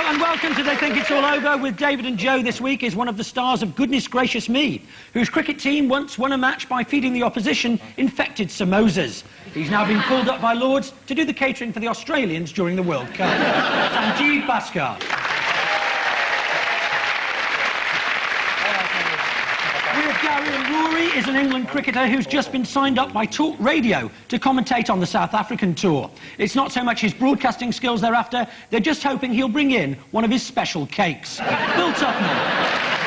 and welcome to They Think It's All Over with David and Joe. This week is one of the stars of Goodness Gracious Me, whose cricket team once won a match by feeding the opposition infected samosas. He's now been called up by Lords to do the catering for the Australians during the World Cup. Sanjeev Bhaskar. Gary and Rory is an England cricketer who's just been signed up by Talk Radio to commentate on the South African tour. It's not so much his broadcasting skills they're after, they're just hoping he'll bring in one of his special cakes. Phil Tufnell.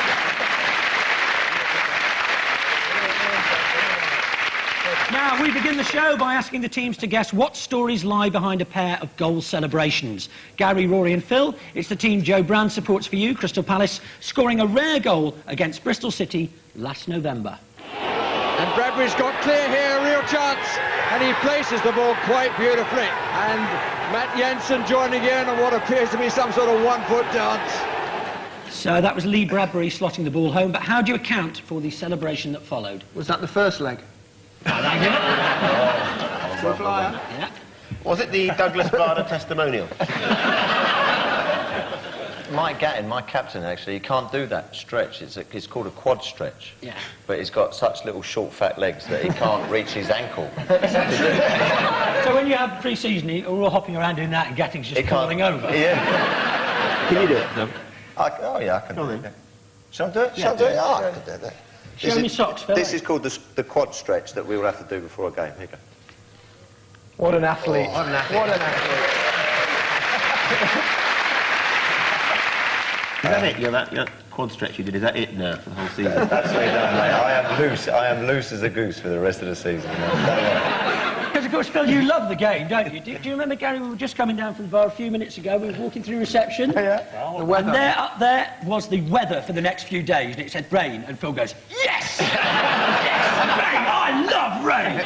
Now, we begin the show by asking the teams to guess what stories lie behind a pair of goal celebrations. Gary, Rory and Phil, it's the team Joe Brand supports for you, Crystal Palace, scoring a rare goal against Bristol City last November. And Bradbury's got clear here, a real chance, and he places the ball quite beautifully. And Matt Jensen joining in on what appears to be some sort of one-foot dance. So that was Lee Bradbury slotting the ball home, but how do you account for the celebration that followed? Was that the first leg? Yeah. Was it the Douglas Bader testimonial? Mike Gatton, my captain, actually, he can't do that stretch. It's called a quad stretch. Yeah. But he's got such little short, fat legs that he can't reach his ankle. So when you have pre-season, you're all hopping around doing that and Gatting's just falling over. Yeah. Can you do it? No. Oh, yeah, I can do it. Shall I do it? Shall I do it? Oh, I can do that. Show me socks, Phil. This is called the quad stretch that we will have to do before a game. Here you go. What an athlete. Oh, what an athlete. What an athlete. Is that it? That quad stretch you did, is that it now for the whole season? That's me done, mate. I am loose as a goose for the rest of the season. Because, of course, Phil, you love the game, don't you? Do you remember, Gary, we were just coming down from the bar a few minutes ago, we were walking through reception, Yeah. the weather. And up there was the weather for the next few days, and it said rain, and Phil goes, yes! Yes, rain! I love rain!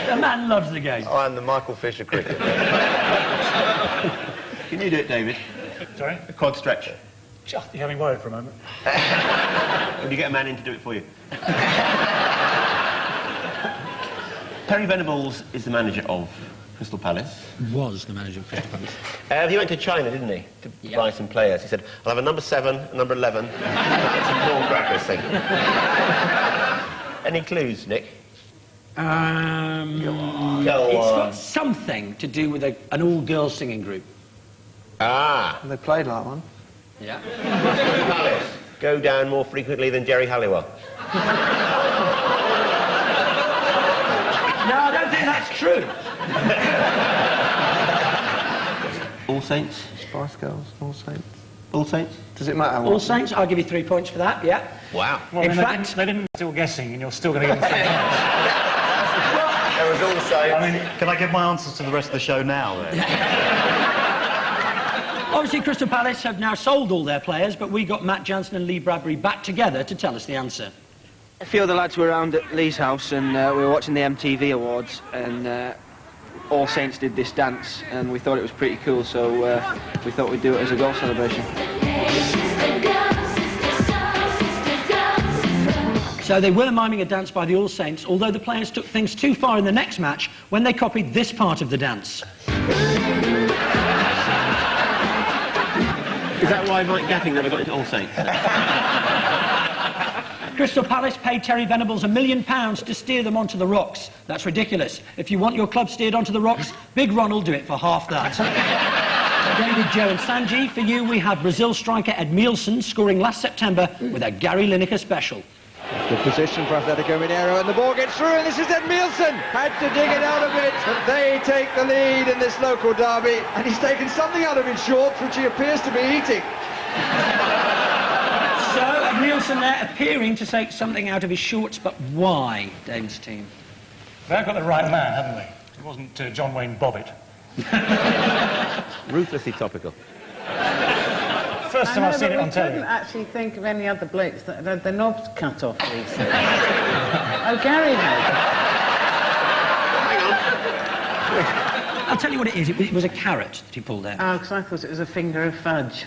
The man loves the game. I am the Michael Fisher cricket. Can you do it, David? Sorry? A quad stretch. You had me worried for a moment. Would you get a man in to do it for you? Terry Venables is the manager of Crystal Palace. Was the manager of Crystal Palace. He went to China, didn't he, to buy some players. He said, I'll have a number 7, a number 11, and some prawn crackers thing. Any clues, Nick? It's Go got something to do with an all-girls singing group. Ah. They played like one. Yeah. Palace go down more frequently than Jerry Halliwell. No, I don't think that's true. All Saints? Spice Girls, All Saints. All Saints? Does it matter? All Saints, I'll give you 3 points for that, yeah. Wow. Well, In fact... they didn't still guessing, and you're still going to give them 3 points. There was All Saints. I mean, can I give my answers to the rest of the show now, then? Obviously, Crystal Palace have now sold all their players, but we got Matt Jansen and Lee Bradbury back together to tell us the answer. A few of the lads were around at Lee's house and we were watching the MTV Awards and All Saints did this dance and we thought it was pretty cool, so we thought we'd do it as a goal celebration. So they were miming a dance by the All Saints, although the players took things too far in the next match when they copied this part of the dance. Is that why Mike Gatting never got into All Saints? Crystal Palace paid Terry Venables £1 million to steer them onto the rocks. That's ridiculous. If you want your club steered onto the rocks, Big Ron will do it for half that. David, Joe and Sanjeev, for you we have Brazil striker Ed Mielsen scoring last September with a Gary Lineker special. Good position for Atletico Mineiro, and the ball gets through, and this is Ed Mielsen. Had to dig it out a bit, but they take the lead in this local derby, and he's taken something out of his shorts, which he appears to be eating. So, Ed Mielsen there appearing to take something out of his shorts, but why, David's team? They've got the right man, haven't they? It wasn't John Wayne Bobbitt. Ruthlessly topical. First time I've seen it on telly. I couldn't actually think of any other blokes that had their knobs cut off recently. Oh, Gary had. I'll tell you what it is. It was a carrot that he pulled out. Oh, because I thought it was a finger of fudge.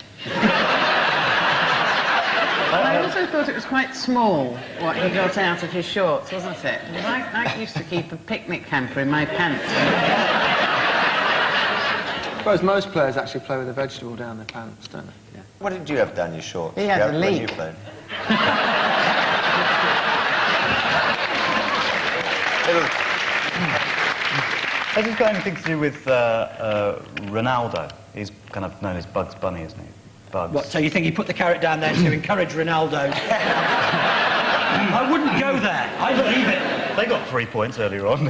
I also thought it was quite small, what he got out of his shorts, wasn't it? I used to keep a picnic hamper in my pants. suppose most players actually play with a vegetable down their pants, don't they? Yeah. What did you have down your shorts? He had a when leak. you played? Has this got anything to do with Ronaldo? He's kind of known as Bugs Bunny, isn't he? Bugs. What, so you think he put the carrot down there to encourage Ronaldo? I wouldn't go there. I believe it. They got 3 points earlier on.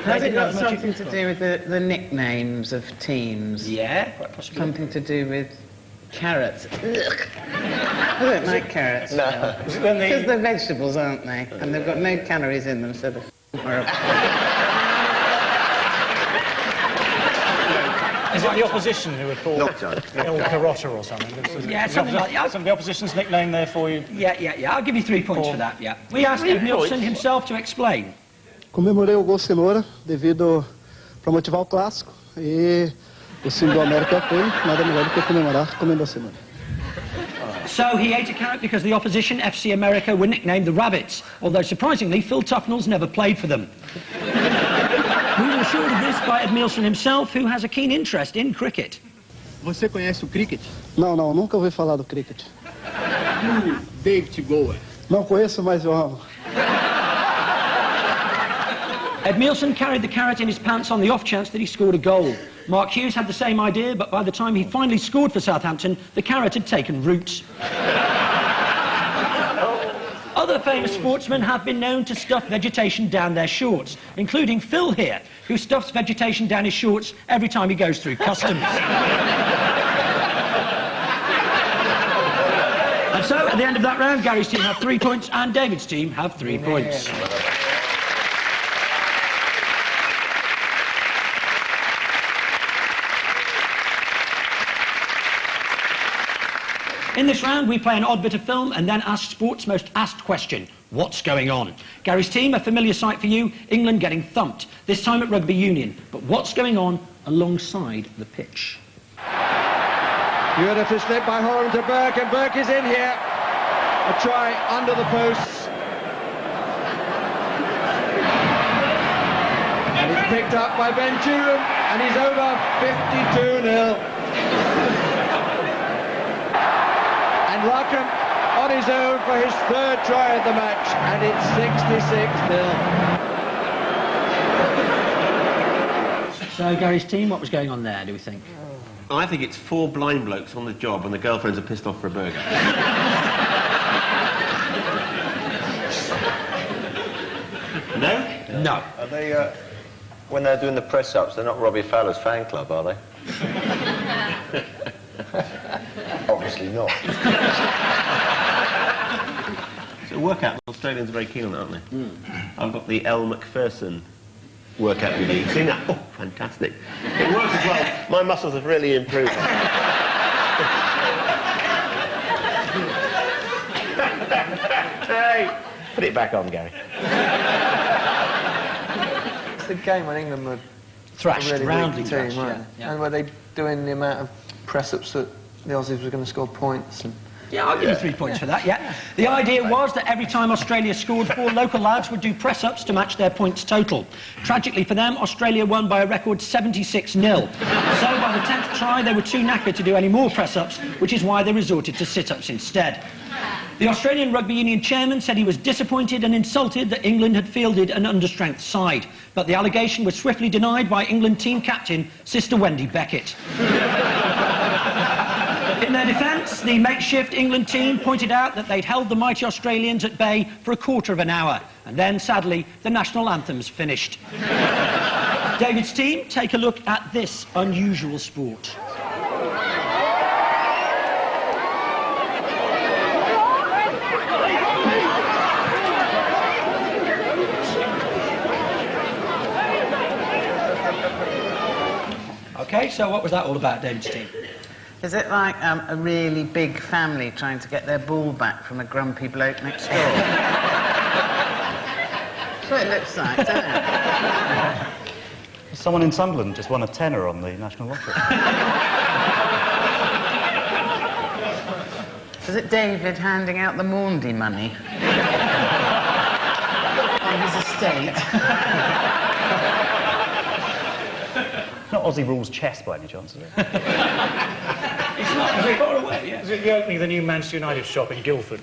Has it got something to do with the nicknames of teams? Yeah, quite possibly. Something to do with carrots? Ugh. I don't like carrots. No. Because they're vegetables, aren't they? And they've got no calories in them, so they're horrible. Is it the opposition who are called El Carota or something? Yeah, something like that. Some of the opposition's nickname there for you? Yeah. I'll give you 3 points for that, yeah. We asked Nielsen himself to explain. Comemorei o gol cenoura devido para motivar o clássico e o símbolo do América foi nada melhor do que comemorar comendo a cenoura. So he ate a carrot because the opposition, FC America, were nicknamed the Rabbits, although surprisingly Phil Tufnell's never played for them. We were assured of this by Ed Nielsen himself, who has a keen interest in cricket. Você conhece o cricket? Não, nunca ouvi falar do cricket. David Bowie. Não conheço, mas eu amo. Ed Nielsen carried the carrot in his pants on the off chance that he scored a goal. Mark Hughes had the same idea, but by the time he finally scored for Southampton, the carrot had taken root. Other famous sportsmen have been known to stuff vegetation down their shorts, including Phil here, who stuffs vegetation down his shorts every time he goes through customs. And so, at the end of that round, Gary's team have 3 points and David's team have 3 points. In this round, we play an odd bit of film and then ask sport's most asked question, what's going on? Gary's team, a familiar sight for you, England getting thumped, this time at rugby union. But what's going on alongside the pitch? Beautiful slip by Horan to Burke, and Burke is in here. A try under the posts. And he's picked up by Ben Turum, and he's over 52-0. And Rackham on his own for his 3rd try of the match, and it's 66-0. So, Gary's team, what was going on there, do we think? I think it's 4 blind blokes on the job and the girlfriends are pissed off for a burger. No? No. Are they, when they're doing the press-ups, they're not Robbie Fowler's fan club, are they? Obviously not. It's a workout. The Australians are very keen on it, aren't they? I've got the Elle Macpherson workout routine. Seen that? Oh, fantastic. It works as well. My muscles have really improved. Hey, put it back on, Gary. It's the game when England were Thrashed, really roundly weak team, thrashed, weren't they? yeah. And were they doing the amount of press-ups that the Aussies were going to score points? And Yeah, I'll give you 3 points for that, yeah. The idea was that every time Australia scored, 4 local lads would do press-ups to match their points total. Tragically for them, Australia won by a record 76-0. So by the 10th try, they were too knackered to do any more press-ups, which is why they resorted to sit-ups instead. The Australian Rugby Union chairman said he was disappointed and insulted that England had fielded an understrength side, but the allegation was swiftly denied by England team captain, Sister Wendy Beckett. In their defence, the makeshift England team pointed out that they'd held the mighty Australians at bay for a quarter of an hour, and then, sadly, the national anthems finished. David's team take a look at this unusual sport. OK, so what was that all about, David's team? Is it like a really big family trying to get their ball back from a grumpy bloke next door? That's what it looks like, doesn't it? Someone in Sunderland just won a tenner on the National Lottery. Is it David handing out the Maundy money? On his estate? not Aussie Rules chess by any chance, is it? It's not very far away, yeah. Is it the opening of the new Manchester United shop in Guildford?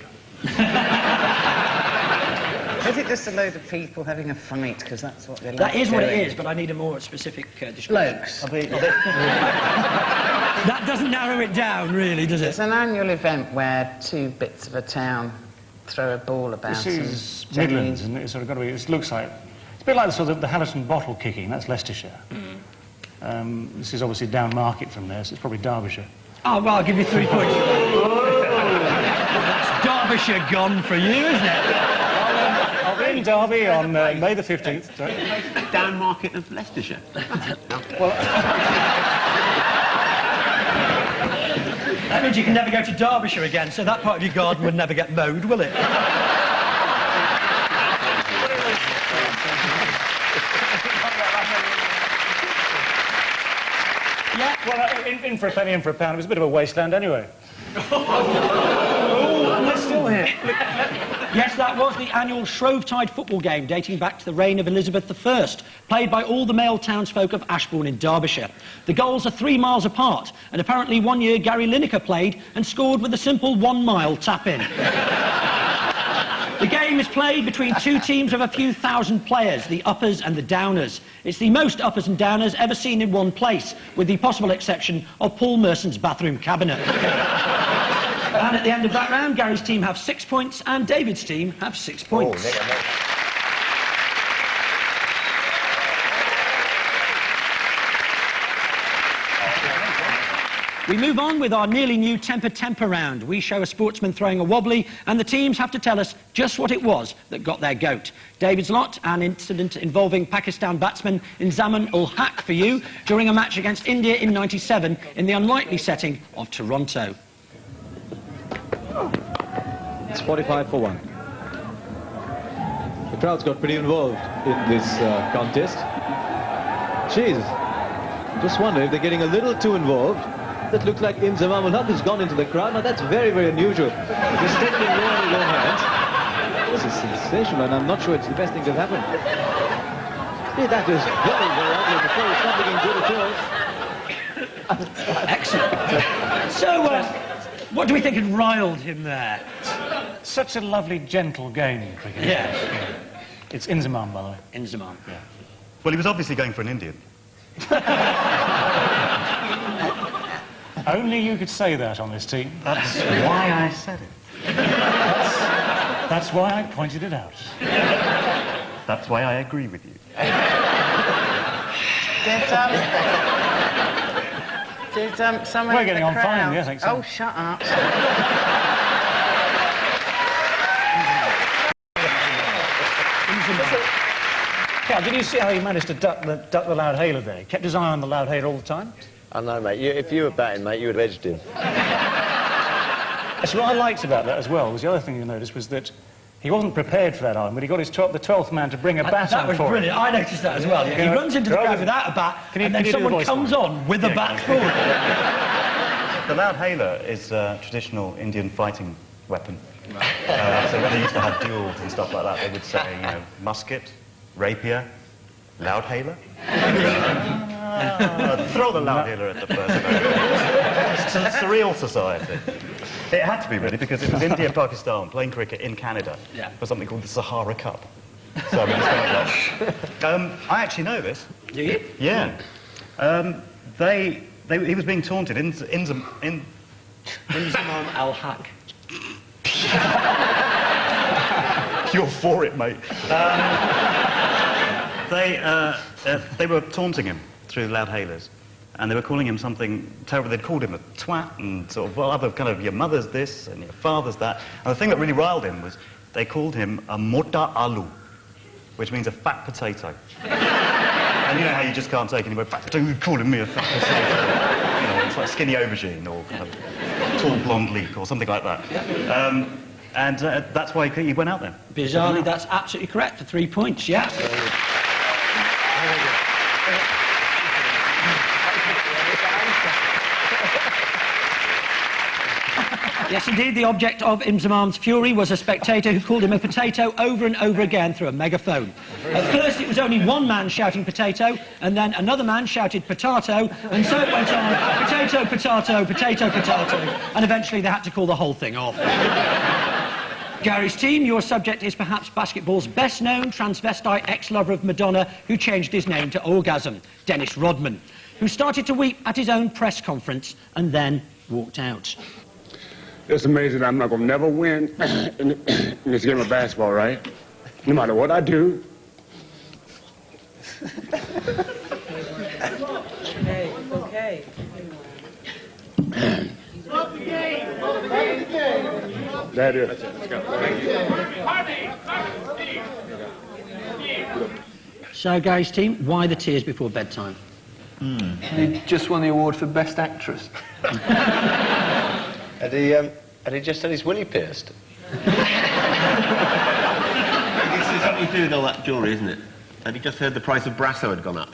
Is it just a load of people having a fight? Because that's what they like That is what it doing. is, but I need a more specific description. Blokes. That doesn't narrow it down, really, does It's it? an annual event where two bits of a town throw a ball about. This is and Midlands, and it's sort of got to be. It looks like it's a bit like the sort of the Hallison bottle kicking. That's Leicestershire. This is obviously down market from there, so it's probably Derbyshire. Oh, well, I'll give you 3 points. That's Derbyshire gone for you, isn't it? I'll be in Derby on May the 15th. Sorry. Down market of Leicestershire. That means you can never go to Derbyshire again, so that part of your garden would never get mowed, will it? Yeah. Well, in for a penny, in for a pound. It was a bit of a wasteland anyway. We're still here. Yes, that was the annual Shrovetide football game dating back to the reign of Elizabeth I, played by all the male townsfolk of Ashbourne in Derbyshire. The goals are 3 miles apart, and apparently one year Gary Lineker played and scored with a simple 1 mile tap-in. The game is played between two teams of a few thousand players, the uppers and the downers. It's the most uppers and downers ever seen in one place, with the possible exception of Paul Merson's bathroom cabinet. And at the end of that round, Gary's team have 6 points and David's team have 6 points. We move on with our nearly new temper round. We show a sportsman throwing a wobbly, and the teams have to tell us just what it was that got their goat. David's lot, an incident involving Pakistan batsman Inzamam ul Haq for you during a match against India in '97 in the unlikely setting of Toronto. It's 45 for 1. The crowd's got pretty involved in this contest. Jeez, just wonder if they're getting a little too involved. That looks like Inzamam ul Haq has gone into the crowd. Now that's very, very unusual. Just taking in low hands. This is sensational, and I'm not sure it's the best thing to happen. Hey, that is very, very ugly before. It's not looking good at all. Excellent. So, what do we think had riled him there? Such a lovely, gentle game, cricket. Yeah. It's Inzamam, by the way. Inzamam. Yeah. Well, he was obviously going for an Indian. Only you could say that on this team. That's why I said it. That's why I pointed it out. That's why I agree with you. Did someone We're in getting the on fine, crowd... yes, I think so. Oh, shut up. Yeah, did you see how he managed to duck the loudhailer there? He kept his eye on the loudhailer all the time. I know, mate. If you were batting, mate, you would have edged him. That's what I liked about that as well. Was the other thing you noticed was that he wasn't prepared for that arm, but he got his the 12th man to bring a bat That on was for brilliant. him. I noticed that as well. Yeah. He runs into the crowd without a bat, and then someone comes on with a bat forward. The loudhailer is a traditional Indian fighting weapon. So when they used to have duels and stuff like that, they would say, you know, musket, rapier, loudhailer. Throw the loudhailer at the person. It's a surreal society. It had to be, really, because it was India-Pakistan playing cricket in Canada for something called the Sahara Cup. So I mean, it's kind of like... I actually know this. Do you? Yeah. He was being taunted. Inzamam ul Haq. You're for it, mate. They were taunting him through loudhailers, and they were calling him something terrible. They'd called him a twat and sort of, well, other kind of, your mother's this and your father's that. And the thing that really riled him was they called him a mota aloo, which means a fat potato. And you know how you just can't take anybody, fat potato, you're calling me a fat potato. You know, it's like skinny aubergine or kind of tall blonde leek or something like that. And that's why he went out there. Bizarrely, that's absolutely correct for 3 points, yeah. Yes, indeed, the object of Imzamam's fury was a spectator who called him a potato over and over again through a megaphone. At first, it was only one man shouting potato, and then another man shouted potato, and so it went on, potato, potato, potato, potato, and eventually they had to call the whole thing off. Gary's team, your subject is perhaps basketball's best-known transvestite ex-lover of Madonna who changed his name to Orgasm, Dennis Rodman, who started to weep at his own press conference and then walked out. It's amazing that I'm not going to never win in this game of basketball, right? No matter what I do. Okay. That is. So, Gary's team, why the tears before bedtime? He just won the award for Best Actress. Had he just had his willy pierced? This is something to do with all that jewellery, isn't it? Had he just heard the price of Brasso had gone up?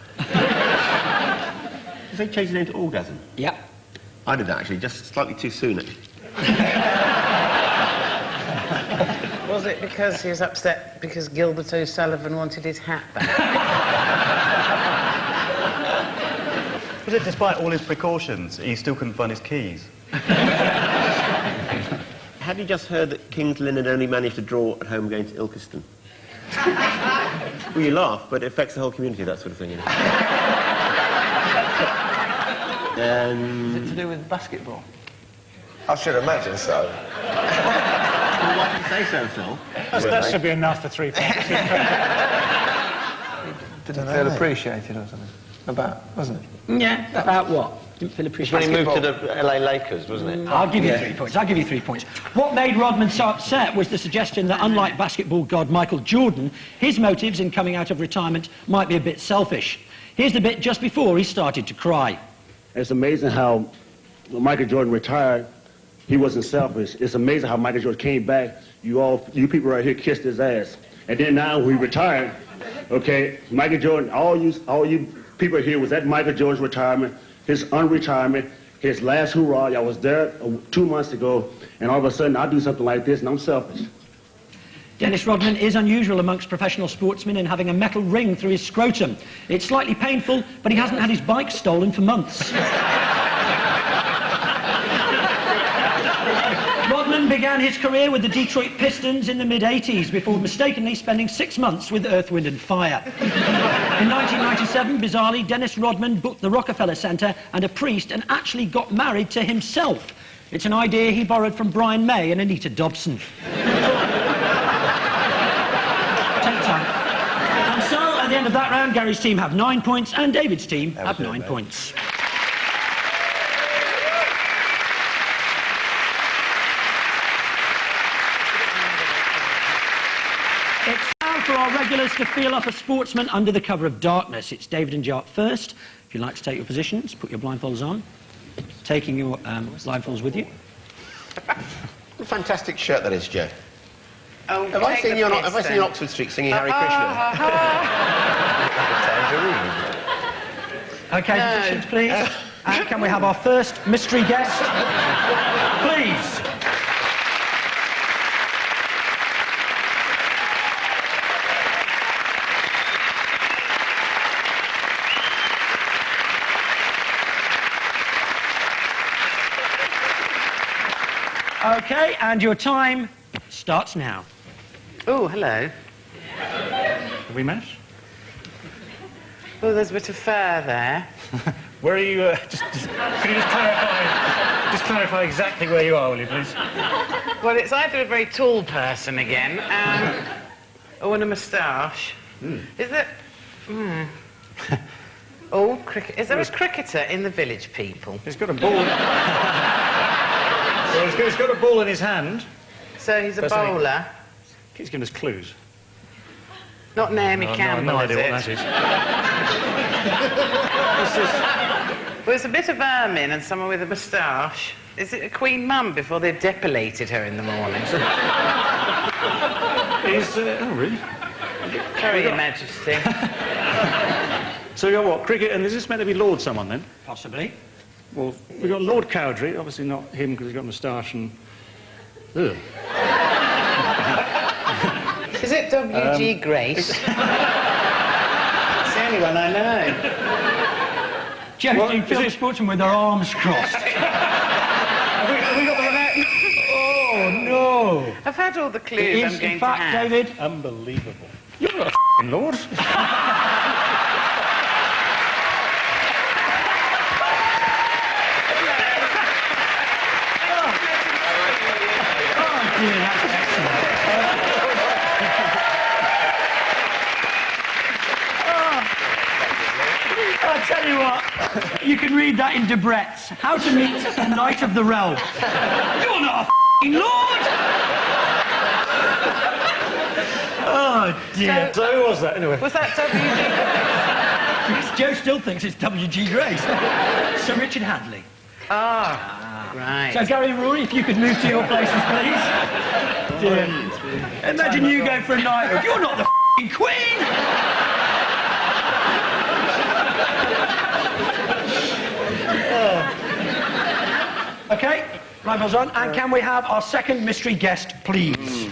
Did they change the name to Orgasm? Yep. I did that, actually, just slightly too soon, actually. Was it because he was upset because Gilbert O'Sullivan wanted his hat back? Was it despite all his precautions, he still couldn't find his keys? Had you just heard that Kings Lynn had only managed to draw at home against Ilkeston? Well, you laugh, but it affects the whole community, that sort of thing, you know. Is it to do with basketball? I should imagine so. Well, why did you say so, Phil? That should be enough for 3 points. Didn't feel appreciated or something? Wasn't it? Yeah, about what? Didn't feel appreciated. When he moved to the LA Lakers, wasn't it? I'll give you 3 points. I'll give you 3 points. What made Rodman so upset was the suggestion that, unlike basketball god Michael Jordan, his motives in coming out of retirement might be a bit selfish. Here's the bit just before he started to cry. It's amazing how when Michael Jordan retired, he wasn't selfish. It's amazing how Michael Jordan came back. You people right here kissed his ass. And then now when he retired, okay, Michael Jordan, all you people here was at Michael Jordan's retirement, his unretirement, his last hurrah. Y'all was there 2 months ago, and all of a sudden I do something like this and I'm selfish. Dennis Rodman is unusual amongst professional sportsmen in having a metal ring through his scrotum. It's slightly painful, but he hasn't had his bike stolen for months. Rodman began his career with the Detroit Pistons in the mid-80s before mistakenly spending 6 months with Earth, Wind and Fire. In 1997, bizarrely, Dennis Rodman booked the Rockefeller Center and a priest and actually got married to himself. It's an idea he borrowed from Brian May and Anita Dobson. Take time. And so, at the end of that round, Gary's team have 9 points and David's team have 9 points. It's time for our regulars to feel up a sportsman under the cover of darkness. It's David and Jart first. If you'd like to take your positions, put your blindfolds on. Taking your blindfolds with you. What a fantastic shirt that is, Joe. Oh, Have I seen you on Oxford Street singing Harry Krishna? Okay, positions, please. And can we have our first mystery guest? Please. Okay, and your time starts now. Oh, hello. Have we met? Oh, there's a bit of fur there. Where are you? Could you just clarify exactly where you are, will you, please? Well, it's either a very tall person again, or a moustache. Is it? Oh, cricket. Is there a cricketer in the Village People? He's got a ball. Well, he's got a ball in his hand. So he's a bowler. He's giving us clues. Not Naomi I've Campbell, no idea is what it? that is. Well, it's a bit of ermine and someone with a moustache. Is it a Queen Mum before they depilated her in the morning? Oh, really? Sorry, Your Majesty. So you got what? Cricket, and is this meant to be Lord someone then? Possibly. Well, we've got Lord Cowdrey, obviously not him because he's got a moustache and Ugh. Is it W.G. Grace? It's the only one I know. Jerry's doing Phil sportsman with their arms crossed. Have we got the remote? Oh, no. I've had all the clues It I'm is, going in fact, to have. David... Unbelievable. You're not a f***ing lord. Yeah, that's excellent. I'll tell you what, you can read that in Debrett's. How to meet the Knight of the Realm. You're not a f***ing lord! Oh, dear. So who was that, anyway? Was that W.G. Because Joe still thinks it's W.G. Grace. Sir Richard Hadley. Ah, right. So, Gary and Rory, if you could move to your places, please. Dear. Imagine you go for a knighthood. You're not the f***ing Queen! OK, rivals on. And can we have our second mystery guest, please?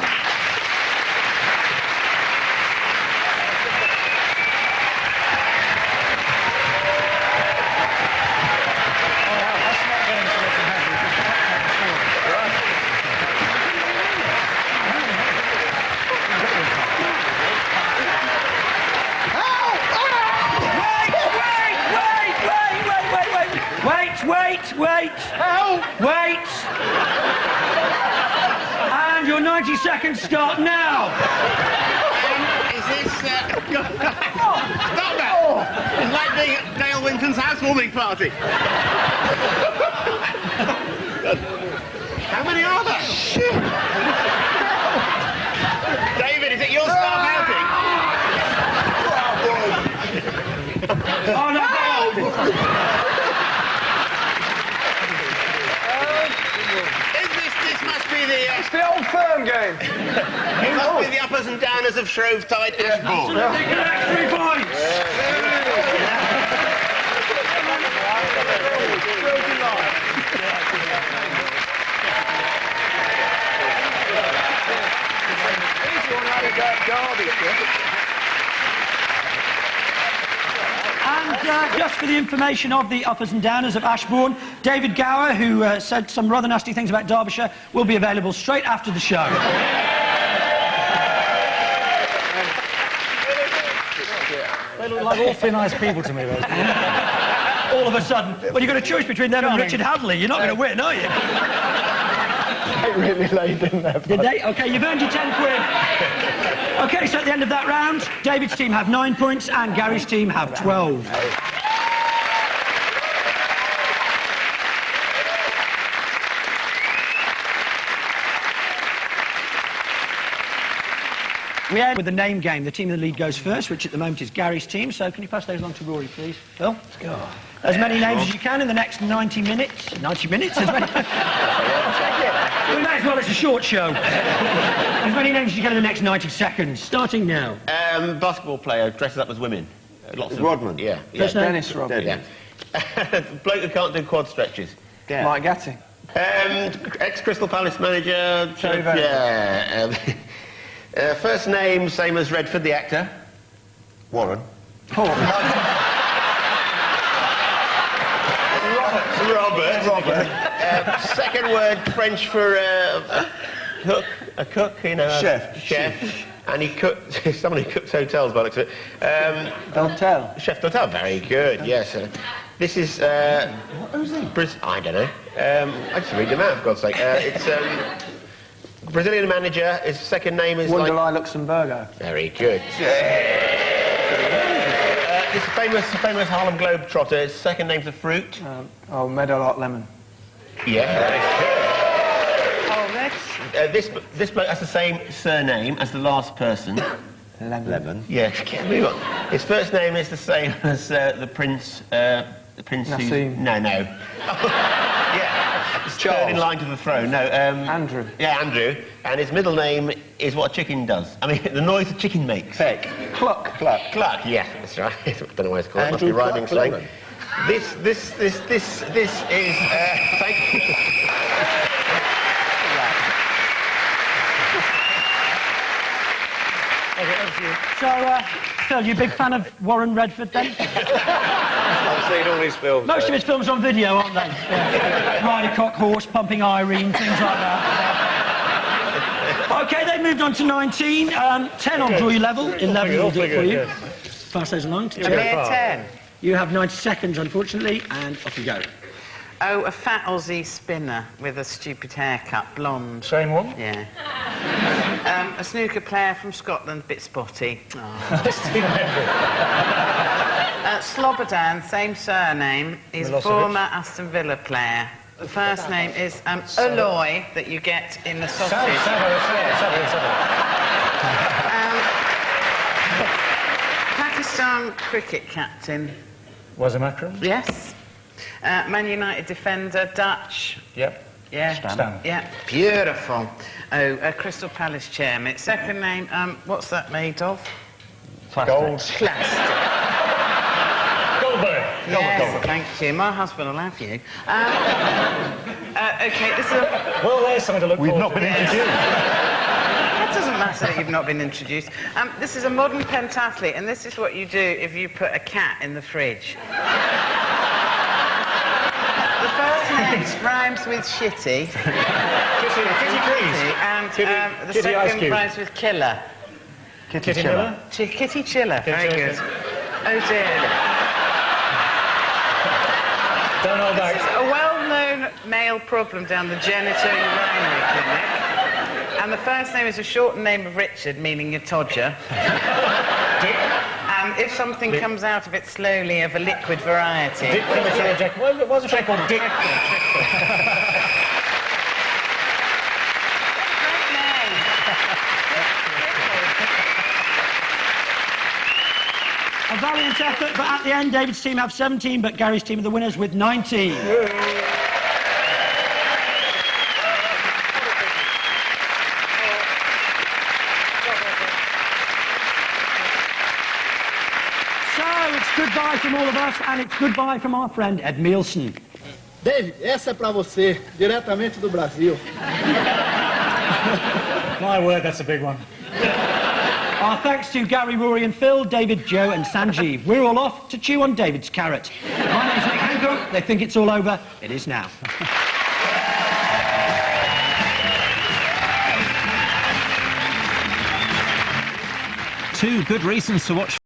Wait! Help! Wait! And your 90 seconds start now! Is this... Stop that! It's like being at Dale Winton's housewarming party. How many are there? Shit! David, is it your staff outing? Oh, no! It's the old firm game. It must be the uppers and downers of Shrovetide Ashbourne. That's 3 points! And just for the information of the uppers and downers of Ashbourne, David Gower, who said some rather nasty things about Derbyshire, will be available straight after the show. They look like awfully nice people to me, those people. All of a sudden, well, you've got a choice between them and Richard Hadley. You're not going to win, are you? They really laid, didn't they? Did they? OK, you've earned your 10 quid. OK, so at the end of that round, David's team have 9 points and Gary's team have 12. We end with the name game. The team in the lead goes first, which at the moment is Gary's team. So can you pass those along to Rory, please? Phil? Let's go. As many names as you can in the next 90 minutes. 90 minutes? As many... We may as well, it's a short show. As many names as you can in the next 90 seconds. Starting now. Basketball player dresses up as women. Lots of... Rodman. Yeah. First name? Dennis Rodman. Yeah. Bloke who can't do quad stretches. Yeah. Mike Gatting. Ex-Crystal Palace manager. Terry Venables. Yeah. First name, same as Redford, the actor. Warren. Robert. Second word, French for cook. A cook, you know. Chef. And he cooked. Somebody cooks hotels, by the looks of it. D'Hotel. Chef d'Hotel. Very good. Yes. This is. Who's he? I don't know. I just read them out, for God's sake. It's Brazilian manager. His second name is Wunderlei Luxemburgo. Very good. This famous Harlem Globetrotter. His second name's a fruit. Meadowlark Lemon. Yeah. Very good. Oh, This bloke has the same surname as the last person. Lemon. Yeah. His first name is the same as the prince. The prince who's... Nassim. No. Yeah. Third in line to the throne. No. Andrew. Yeah, Andrew. And his middle name is what a chicken does. I mean, the noise a chicken makes. Peck. Cluck. Cluck. Yeah, that's right. I don't know why it's called. It must be Andrew rhyming Cluck slang. This is. Thank you. So, Phil, you a big fan of Warren Redford, then? I've seen all his films. Most of his films on video, aren't they? Yeah. Ryder Cock Horse, Pumping Irene, things like that. OK, they moved on to 19. 10 on Drury level. 11 will do it for you. Pass those along to A mere 10. You have 90 seconds, unfortunately, and off you go. Oh, a fat Aussie spinner with a stupid haircut, blonde. Same one? Yeah. A snooker player from Scotland, bit spotty. Slobodan, same surname. He's a former Aston Villa player. The first name is alloy that you get in the sausage. Pakistan cricket captain. Was a Macron? Yes. Man United defender, Dutch. Yep. Yeah. Stan. Yeah. Beautiful. Oh, a Crystal Palace chairman. Second name, what's that made of? Gold. Plastic. Goldberg. Yes, thank you. My husband will have you. OK, this is a... Well, there's something to look We've forward not been to. introduced. That doesn't matter that you've not been introduced. This is a modern pentathlete, and this is what you do if you put a cat in the fridge. The first name rhymes with shitty. And the second rhymes with killer. Kitty Chiller? Kitty Chiller, very good. Oh dear. Don't hold back. This is a well-known male problem down the genitourinary clinic. And the first name is a shortened name of Richard, meaning a todger. And if something comes out of it slowly of a liquid variety... Dick premature ejaculation. Well, was a track called Dick. A valiant effort, but at the end, David's team have 17, but Gary's team are the winners with 19. So, it's goodbye from all of us, and it's goodbye from our friend Ed Mielsen. David, essa é pra você, diretamente do Brasil. My word, that's a big one. Our thanks to Gary, Rory and Phil, David, Joe and Sanjeev. We're all off to chew on David's carrot. My name's Nick Hancock. They think it's all over. It is now. Two good reasons to watch